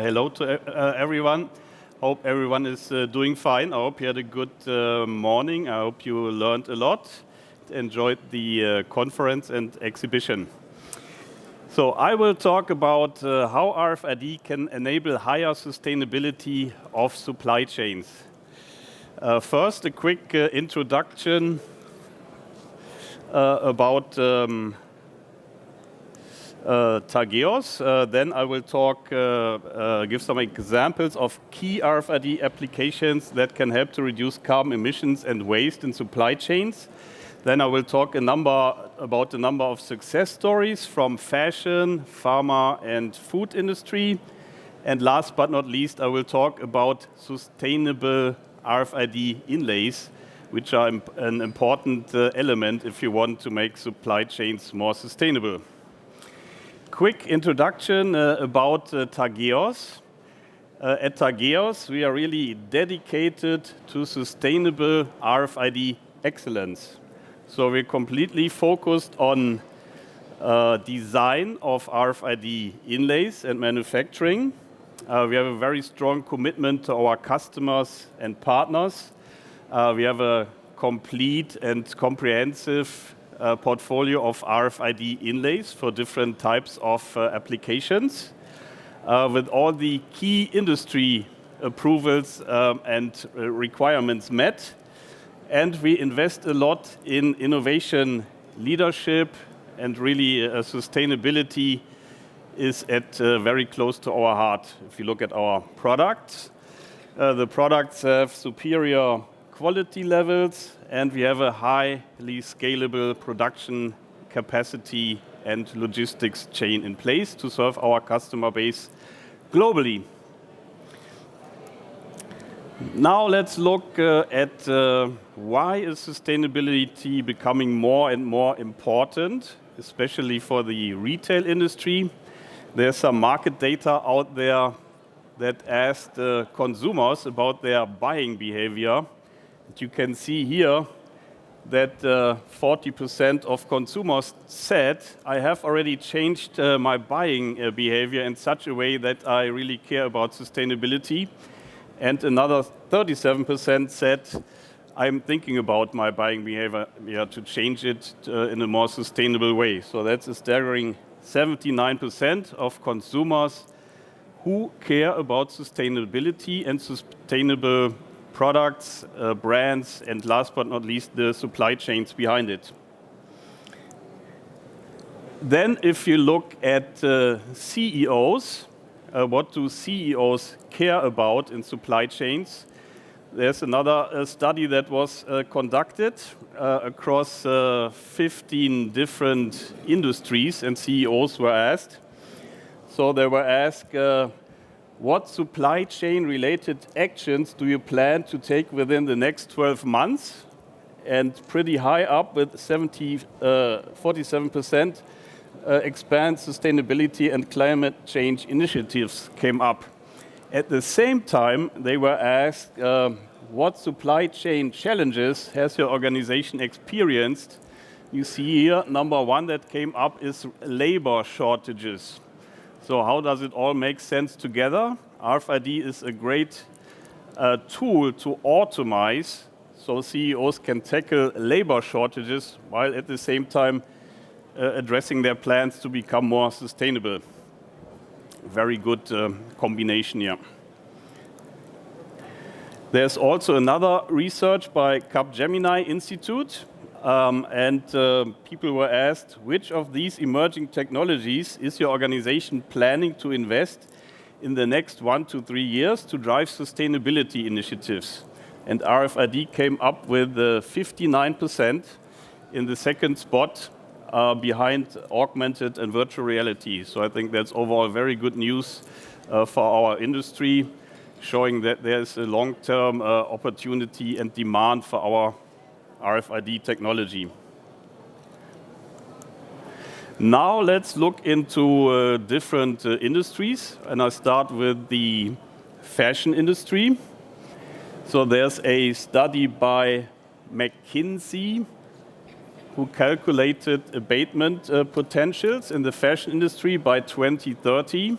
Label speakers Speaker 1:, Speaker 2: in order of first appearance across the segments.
Speaker 1: hello to everyone. Hope everyone is doing fine. I hope you had a good morning. I hope you learned a lot, enjoyed the conference and exhibition. So I will talk about how RFID can enable higher sustainability of supply chains. First, a quick introduction about Tageos. Then I will give some examples of key RFID applications that can help to reduce carbon emissions and waste in supply chains. Then I will talk about a number of success stories from fashion, pharma, and food industry. And last but not least, I will talk about sustainable RFID inlays, which are an important element if you want to make supply chains more sustainable. Quick introduction about Tageos. At Tageos, we are really dedicated to sustainable RFID excellence. So we're completely focused on design of RFID inlays and manufacturing. We have a very strong commitment to our customers and partners. We have a complete and comprehensive portfolio of RFID inlays for different types of applications, with all the key industry approvals and requirements met. And we invest a lot in innovation leadership, and really sustainability is very close to our heart. If you look at our products, the products have superior quality levels, and we have a highly scalable production capacity and logistics chain in place to serve our customer base globally. Now let's look at why is sustainability becoming more and more important, especially for the retail industry. There's some market data out there that asked consumers about their buying behavior. You can see here that 40% of consumers said, I have already changed my buying behavior in such a way that I really care about sustainability. And another 37% said, I'm thinking about my buying behavior to change it in a more sustainable way. So that's a staggering 79% of consumers who care about sustainability and sustainable products, brands, and last but not least, the supply chains behind it. Then if you look at CEOs, what do CEOs care about in supply chains? There's another study that was conducted across 15 different industries, and CEOs were asked. So they were asked, what supply chain related actions do you plan to take within the next 12 months? And pretty high up with 47% expand sustainability and climate change initiatives came up. At the same time, they were asked, what supply chain challenges has your organization experienced? You see here, number one that came up is labor shortages. So how does it all make sense together? RFID is a great tool to automate, so CEOs can tackle labor shortages while at the same time addressing their plans to become more sustainable. Very good combination here. There's also another research by Capgemini Institute, and people were asked, which of these emerging technologies is your organization planning to invest in the next 1 to 3 years to drive sustainability initiatives? And RFID came up with 59% in the second spot, behind augmented and virtual reality. So I think that's overall very good news for our industry, showing that there's a long-term opportunity and demand for our RFID technology. Now let's look into different industries, and I'll start with the fashion industry. So there's a study by McKinsey who calculated abatement potentials in the fashion industry by 2030.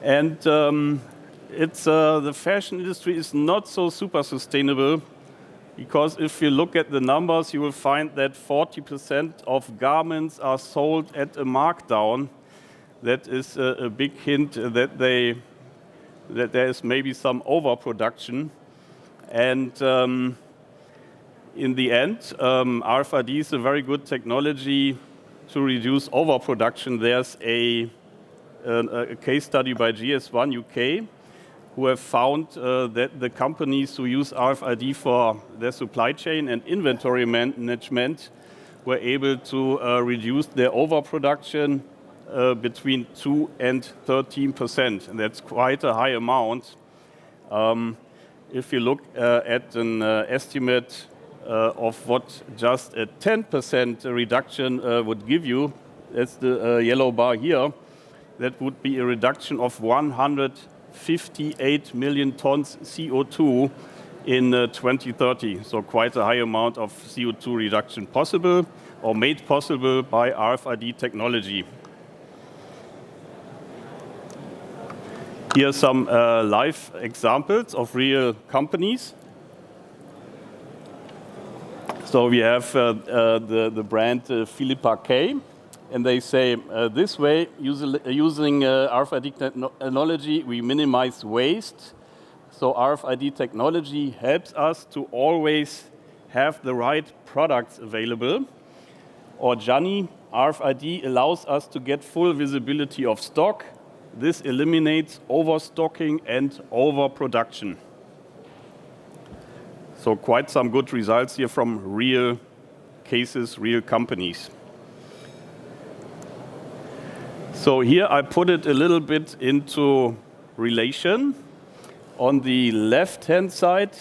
Speaker 1: And the fashion industry is not so super sustainable, because if you look at the numbers, you will find that 40% of garments are sold at a markdown. That is a big hint that there is maybe some overproduction. And in the end, RFID is a very good technology to reduce overproduction. There's a case study by GS1 UK, who have found that the companies who use RFID for their supply chain and inventory management were able to reduce their overproduction between 2 and 13%. And that's quite a high amount. If you look at an estimate of what just a 10% reduction would give you, that's the yellow bar here, that would be a reduction of 158 million tons CO2 in 2030. So quite a high amount of CO2 reduction possible, or made possible by RFID technology. Here are some live examples of real companies. So we have the brand Philippa K, and they say this way, using RFID technology, we minimize waste. So RFID technology helps us to always have the right products available. Or Gianni, RFID allows us to get full visibility of stock. This eliminates overstocking and overproduction. So quite some good results here from real cases, real companies. So here I put it a little bit into relation. On the left-hand side,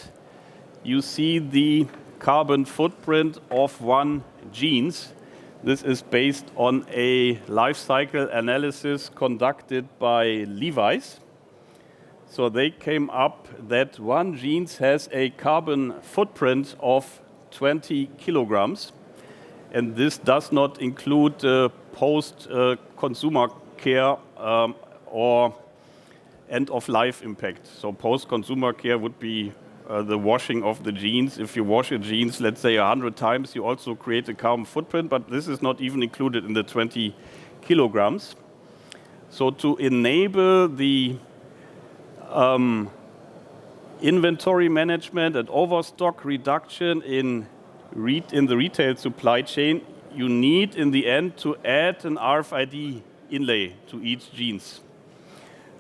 Speaker 1: you see the carbon footprint of one jeans. This is based on a life cycle analysis conducted by Levi's. So they came up that one jeans has a carbon footprint of 20 kilograms. And this does not include post-consumer care or end-of-life impact. So post-consumer care would be the washing of the jeans. If you wash your jeans, let's say 100 times, you also create a carbon footprint, but this is not even included in the 20 kilograms. So to enable the inventory management and overstock reduction in the retail supply chain, you need in the end to add an RFID inlay to each jeans.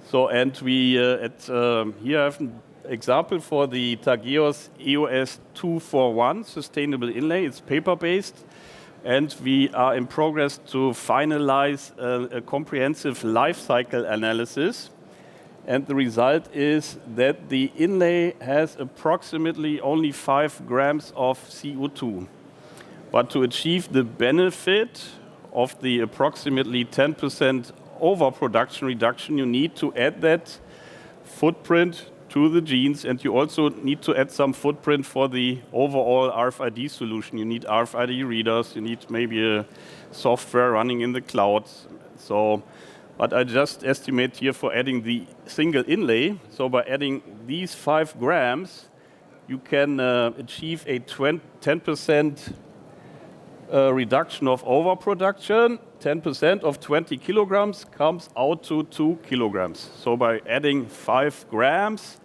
Speaker 1: So, and we here have an example for the Tageos EOS 241 sustainable inlay. It's paper-based, and we are in progress to finalize a comprehensive life cycle analysis. And the result is that the inlay has approximately only 5 grams of CO2. But to achieve the benefit of the approximately 10% overproduction reduction, you need to add that footprint to the jeans, and you also need to add some footprint for the overall RFID solution. You need RFID readers, you need maybe a software running in the cloud. So, but I just estimate here for adding the single inlay. So by adding these 5 grams, you can achieve a 10% reduction of overproduction. 10% of 20 kilograms comes out to 2 kilograms. So by adding 5 grams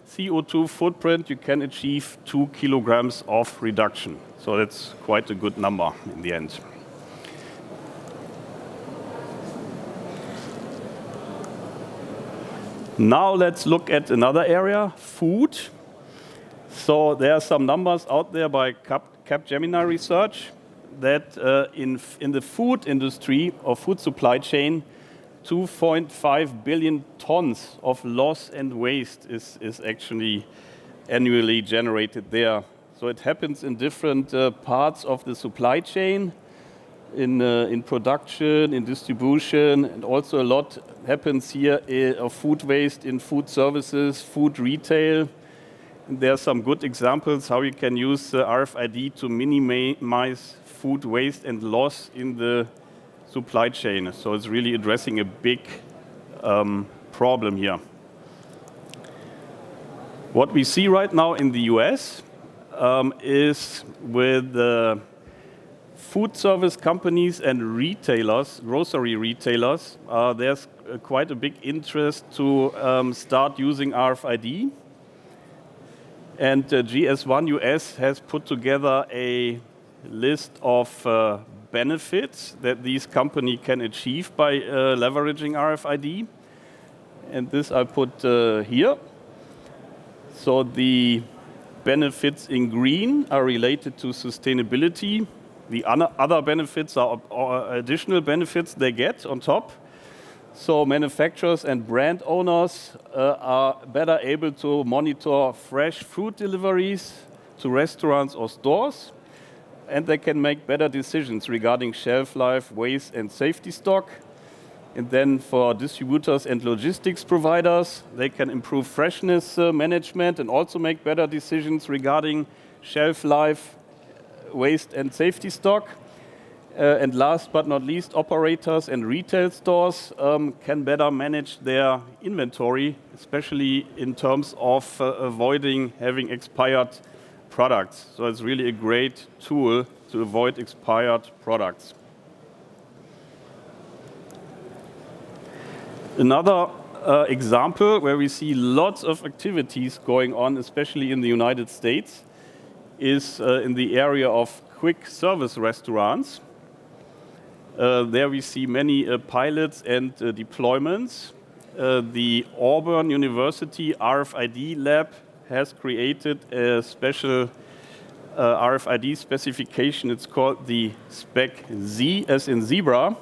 Speaker 1: CO2 footprint, you can achieve 2 kilograms of reduction. So that's quite a good number in the end. Now let's look at another area, food. So there are some numbers out there by Capgemini Research that in the food industry or food supply chain, 2.5 billion tons of loss and waste is actually annually generated there. So it happens in different parts of the supply chain, in production, in distribution, and also a lot happens here of food waste in food services, food retail. And there are some good examples how you can use RFID to minimize food waste and loss in the supply chain. So it's really addressing a big problem here. What we see right now in the US is with the food service companies and retailers, grocery retailers, there's quite a big interest to start using RFID. And GS1 US has put together a list of benefits that these companies can achieve by leveraging RFID. And this I put here. So the benefits in green are related to sustainability. The other benefits are additional benefits they get on top. So manufacturers and brand owners are better able to monitor fresh food deliveries to restaurants or stores, and they can make better decisions regarding shelf life, waste, and safety stock. And then for distributors and logistics providers, they can improve freshness management and also make better decisions regarding shelf life, waste, and safety stock. And last but not least, operators and retail stores can better manage their inventory, especially in terms of avoiding having expired products. So it's really a great tool to avoid expired products. Another example where we see lots of activities going on, especially in the United States, is in the area of quick service restaurants. There we see many pilots and deployments. The Auburn University RFID lab has created a special RFID specification. It's called the Spec Z, as in zebra.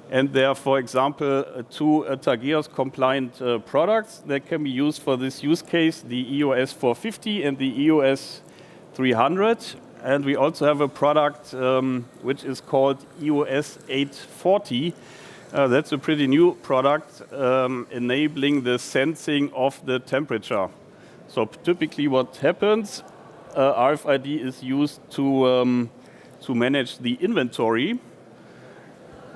Speaker 1: And there are, for example, two Tageos compliant products that can be used for this use case, the EOS 450 and the EOS 300. And we also have a product which is called EOS 840. That's a pretty new product enabling the sensing of the temperature. So typically what happens, RFID is used to manage the inventory.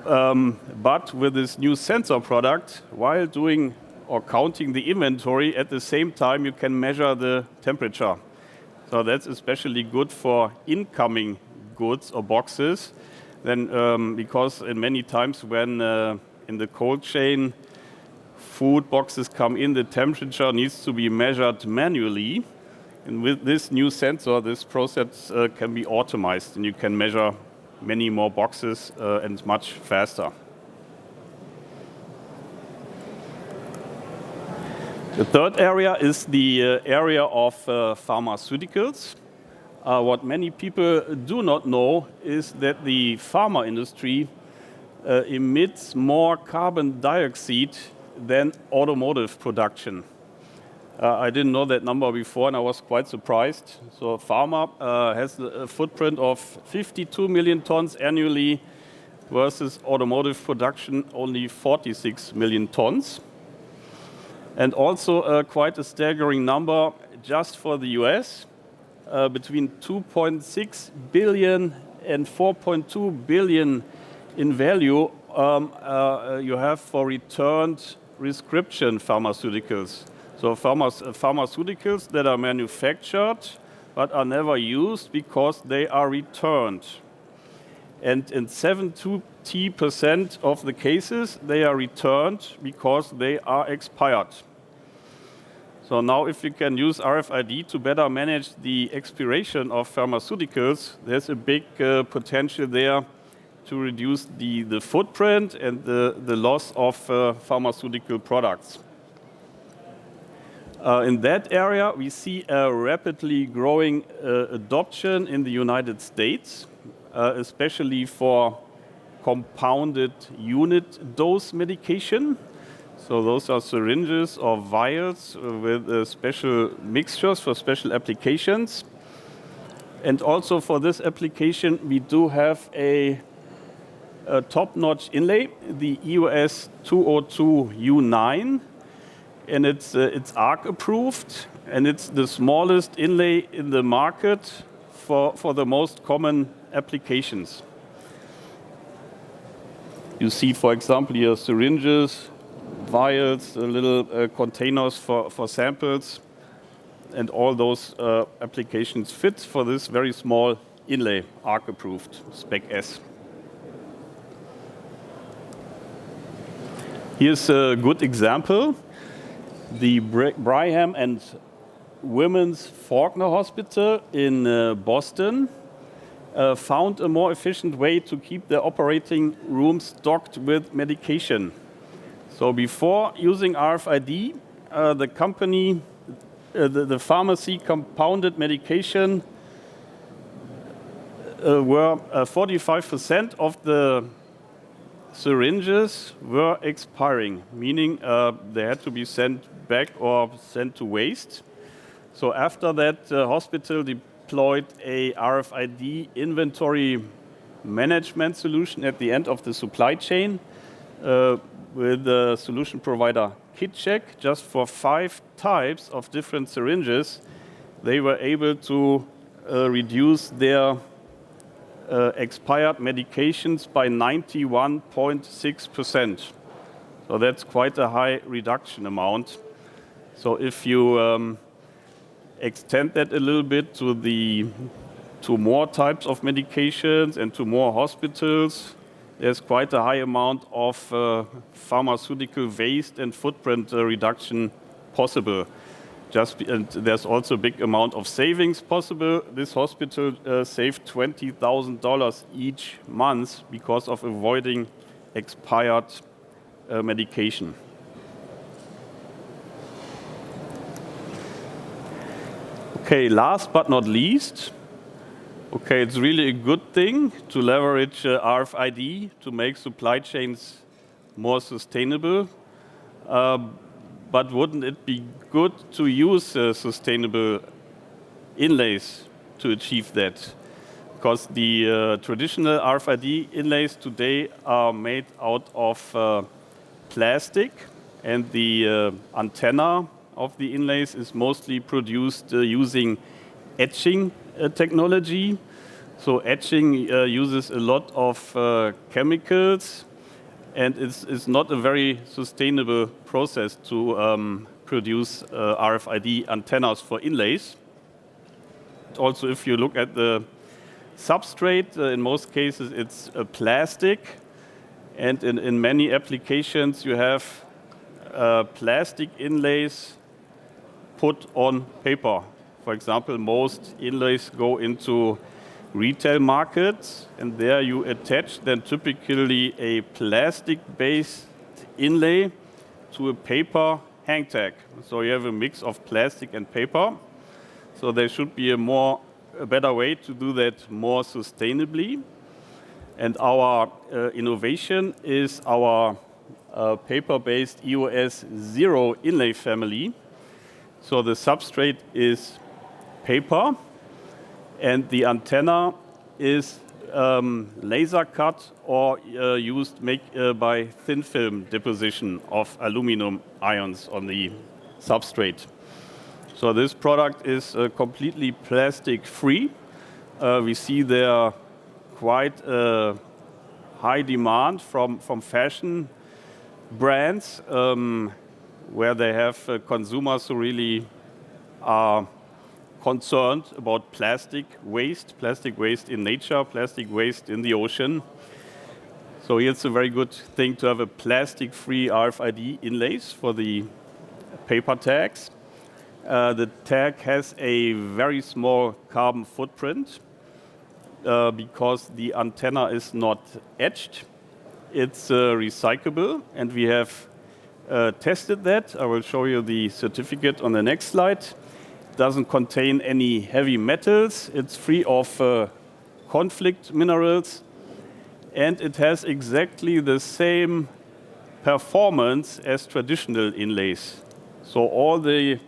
Speaker 1: But with this new sensor product, while doing or counting the inventory, at the same time you can measure the temperature. So that's especially good for incoming goods or boxes, then because in many times when in the cold chain food boxes come in, the temperature needs to be measured manually. And with this new sensor, this process can be automated, and you can measure many more boxes and much faster. The third area is the area of pharmaceuticals. What many people do not know is that the pharma industry emits more carbon dioxide than automotive production. I didn't know that number before, and I was quite surprised. So pharma has a footprint of 52 million tons annually versus automotive production only 46 million tons. And also quite a staggering number just for the US, between 2.6 billion and 4.2 billion in value you have for returned prescription pharmaceuticals. So pharmaceuticals that are manufactured but are never used because they are returned. And in 70% of the cases, they are returned because they are expired. So now if you can use RFID to better manage the expiration of pharmaceuticals, there's a big potential there to reduce the footprint and the loss of pharmaceutical products. In that area, we see a rapidly growing adoption in the United States, especially for compounded unit dose medication. So those are syringes or vials with special mixtures for special applications. And also for this application, we do have a top-notch inlay, the EOS 202 U9. And it's ARC approved, and it's the smallest inlay in the market for the most common applications. You see, for example, here syringes, vials, little containers for samples, and all those applications fit for this very small inlay, ARC approved, Spec S. Here's a good example. The Brigham and Women's Faulkner Hospital in Boston found a more efficient way to keep their operating rooms stocked with medication. So before using RFID, the company, the pharmacy compounded medication were 45% of the syringes were expiring, meaning they had to be sent back or sent to waste. So after that, the hospital deployed a RFID inventory management solution at the end of the supply chain with the solution provider KitCheck. Just for 5 types of different syringes, they were able to reduce their expired medications by 91.6%. So that's quite a high reduction amount. So if you extend that a little bit to more types of medications and to more hospitals, there's quite a high amount of pharmaceutical waste and footprint reduction possible. And there's also a big amount of savings possible. This hospital saved $20,000 each month because of avoiding expired medication. Okay, last but not least, okay, it's really a good thing to leverage RFID to make supply chains more sustainable. But wouldn't it be good to use sustainable inlays to achieve that? Because the traditional RFID inlays today are made out of plastic, and the antenna of the inlays is mostly produced using etching technology. So etching uses a lot of chemicals, and it's not a very sustainable process to produce RFID antennas for inlays. Also, if you look at the substrate, in most cases it's plastic, and in many applications you have plastic inlays put on paper. For example, most inlays go into retail markets, and there you attach then typically a plastic-based inlay to a paper hang tag. So you have a mix of plastic and paper. So there should be a better way to do that more sustainably. And our innovation is our paper-based EOS 0 inlay family. So the substrate is paper, and the antenna is laser cut or used by thin film deposition of aluminum ions on the substrate. So this product is completely plastic free. We see there quite a high demand from fashion brands where they have consumers who really are concerned about plastic waste in nature, plastic waste in the ocean. So it's a very good thing to have a plastic-free RFID inlays for the paper tags. The tag has a very small carbon footprint because the antenna is not etched. It's recyclable, and we have tested that. I will show you the certificate on the next slide. Doesn't contain any heavy metals, it's free of conflict minerals, and it has exactly the same performance as traditional inlays. So all the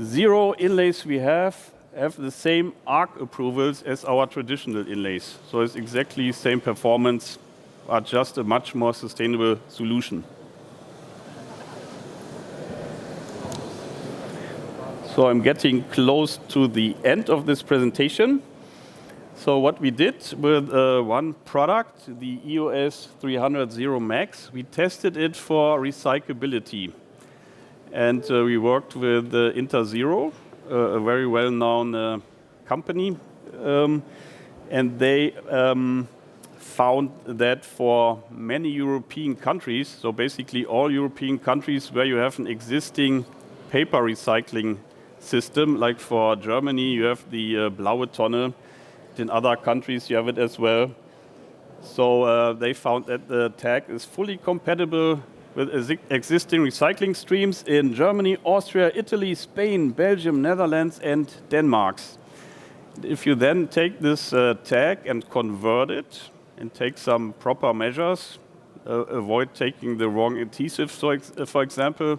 Speaker 1: 0 inlays we have the same ARC approvals as our traditional inlays. So it's exactly the same performance, but just a much more sustainable solution. So I'm getting close to the end of this presentation. So what we did with one product, the EOS 300 Zero Max, we tested it for recyclability. And we worked with Interzero, a very well-known company. And they found that for many European countries, so basically all European countries where you have an existing paper recycling system, like for Germany you have the Blaue Tonne, in other countries you have it as well. So they found that the tag is fully compatible with existing recycling streams in Germany, Austria, Italy, Spain, Belgium, Netherlands and Denmark. If you then take this tag and convert it and take some proper measures, avoid taking the wrong adhesive, so for example,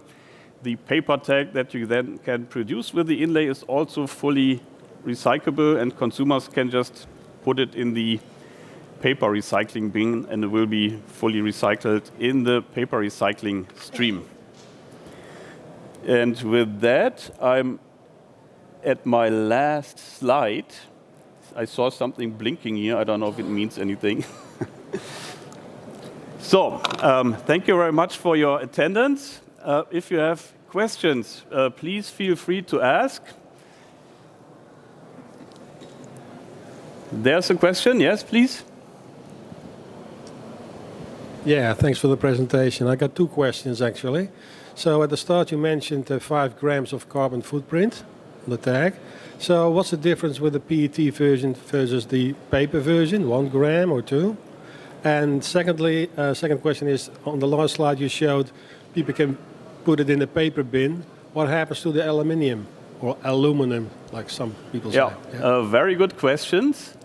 Speaker 1: the paper tag that you then can produce with the inlay is also fully recyclable, and consumers can just put it in the paper recycling bin and it will be fully recycled in the paper recycling stream. And with that, I'm at my last slide. I saw something blinking here. I don't know if it means anything. So, thank you very much for your attendance. If you have questions, please feel free to ask. There's a question. Yes, please.
Speaker 2: Yeah, thanks for the presentation. I got two questions actually. So at the start you mentioned 5 grams of carbon footprint on the tag. So what's the difference with the PET version versus the paper version, 1 gram or 2? And secondly, second question is, on the last slide you showed people can put it in the paper bin. What happens to the aluminium or aluminum, like some people say?
Speaker 1: Yeah, very good questions.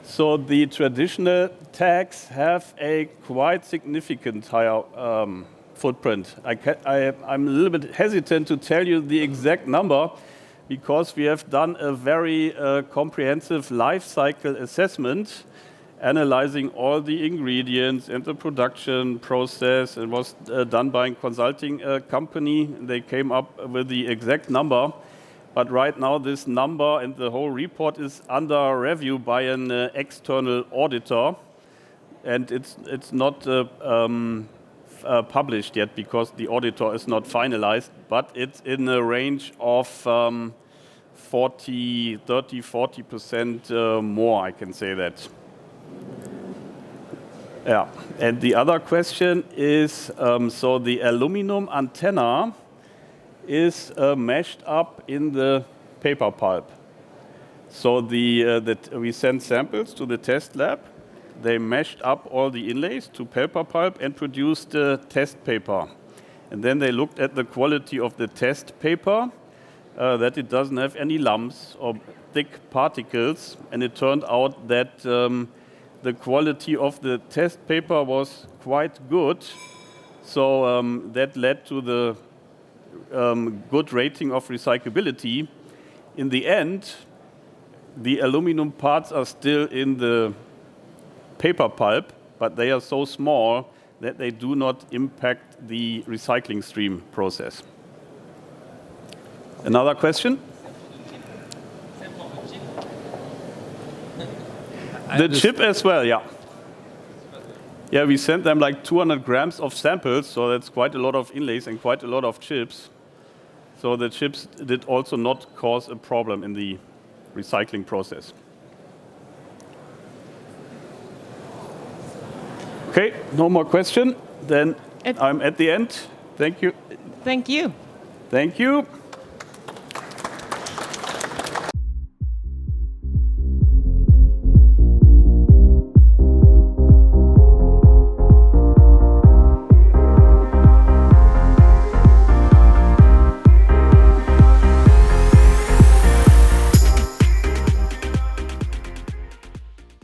Speaker 1: So the traditional tags have a quite significant higher footprint. I'm a little bit hesitant to tell you the exact number because we have done a very comprehensive life cycle assessment analyzing all the ingredients and the production process. It was done by a consulting company. They came up with the exact number. But right now, this number and the whole report is under review by an external auditor, and it's not published yet because the auditor is not finalized. But it's in a range of 30–40% more. I can say that. Yeah. And the other question is, so the aluminum antenna is meshed up in the paper pulp. So we sent samples to the test lab. They meshed up all the inlays to paper pulp and produced test paper. And then they looked at the quality of the test paper, that it doesn't have any lumps or thick particles. And it turned out that the quality of the test paper was quite good. So that led to the good rating of recyclability. In the end, the aluminum parts are still in the paper pulp, but they are so small that they do not impact the recycling stream process. Another question? The chip as well, yeah. Yeah, we sent them like 200 grams of samples, so that's quite a lot of inlays and quite a lot of chips. So the chips did also not cause a problem in the recycling process. Okay, no more question. Then I'm at the end. Thank you.
Speaker 3: Thank you.
Speaker 1: Thank you.